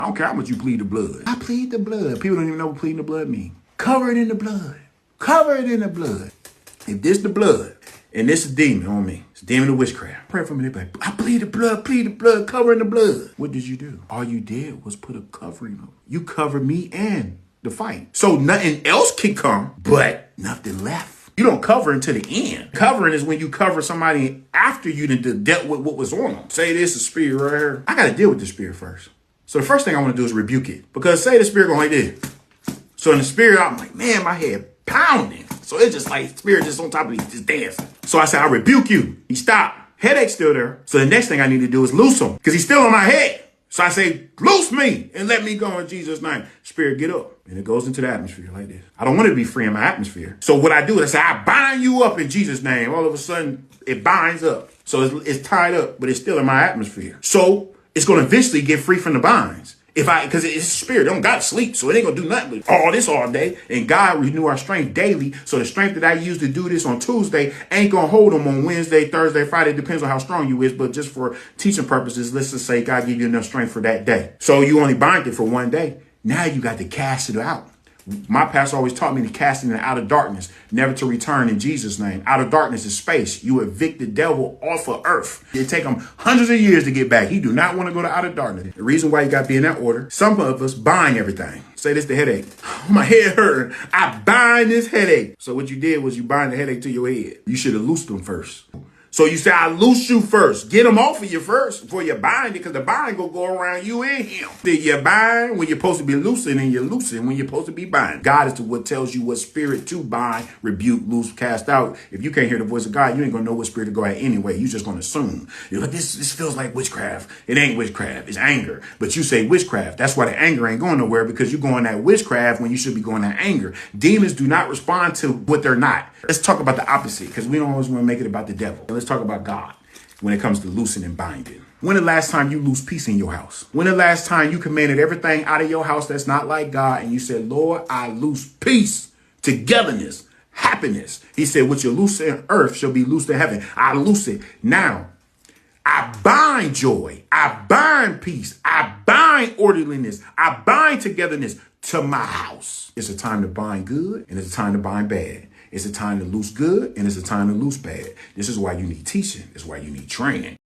I don't care how much you plead the blood. I plead the blood. People don't even know what pleading the blood means. Cover it in the blood. Cover it in the blood. If this the blood, and this is demon on me, it's demon of witchcraft. Pray for me. They like, I plead the blood, cover in the blood. What did you do? All you did was put a covering on. You covered me and the fight. So nothing else can come, but nothing left. You don't cover until the end. Covering is when you cover somebody after you done dealt with what was on them. Say this is spirit right here. I got to deal with the spirit first. So the first thing I want to do is rebuke it. Because say the spirit going like this. So in the spirit, I'm like, man, my head pounding. So it's just like spirit just on top of me, just dancing. So I said, I rebuke you. He stopped. Headache's still there. So the next thing I need to do is loose him because he's still on my head. So I say, loose me and let me go in Jesus' name. Spirit, get up. And it goes into the atmosphere like this. I don't want to be free in my atmosphere. So what I do is I say, I bind you up in Jesus' name. All of a sudden, it binds up. So it's tied up, but it's still in my atmosphere. So it's going to eventually get free from the binds. Because it's spirit, don't got to sleep, so it ain't gonna do nothing but all this all day. And God renew our strength daily. So the strength that I use to do this on Tuesday ain't gonna hold them on Wednesday, Thursday, Friday. Depends on how strong you is. But just for teaching purposes, let's just say God give you enough strength for that day. So you only bind it for one day. Now you got to cast it out. My pastor always taught me to cast it out of darkness, never to return in Jesus' name. Out of darkness is space. You evict the devil off of earth. It take him hundreds of years to get back. He do not want to go to outer darkness. The reason why you got to be in that order, some of us bind everything. Say this, the headache. My head hurt. I bind this headache. So what you did was you bind the headache to your head. You should have loosed them first. So you say, I loose you first. Get him off of you first before you bind it, because the bind gonna go around you and him. Then you bind when you're supposed to be loosing, and you loosen when you're supposed to be bind. God is what tells you what spirit to bind, rebuke, loose, cast out. If you can't hear the voice of God, you ain't gonna know what spirit to go at anyway. You just gonna assume. You're like, this feels like witchcraft. It ain't witchcraft. It's anger. But you say witchcraft. That's why the anger ain't going nowhere, because you're going at witchcraft when you should be going at anger. Demons do not respond to what they're not. Let's talk about the opposite, because we don't always want to make it about the devil. Let's talk about God when it comes to loosing and binding. When the last time you lose peace in your house? When the last time you commanded everything out of your house that's not like God, and you said, Lord, I loose peace, togetherness, happiness. He said, what you loose in earth shall be loosed in heaven. I loose it now. I bind joy. I bind peace. I bind orderliness. I bind togetherness to my house. It's a time to bind good, and it's a time to bind bad. It's a time to loose good, and it's a time to loose bad. This is why you need teaching. This is why you need training.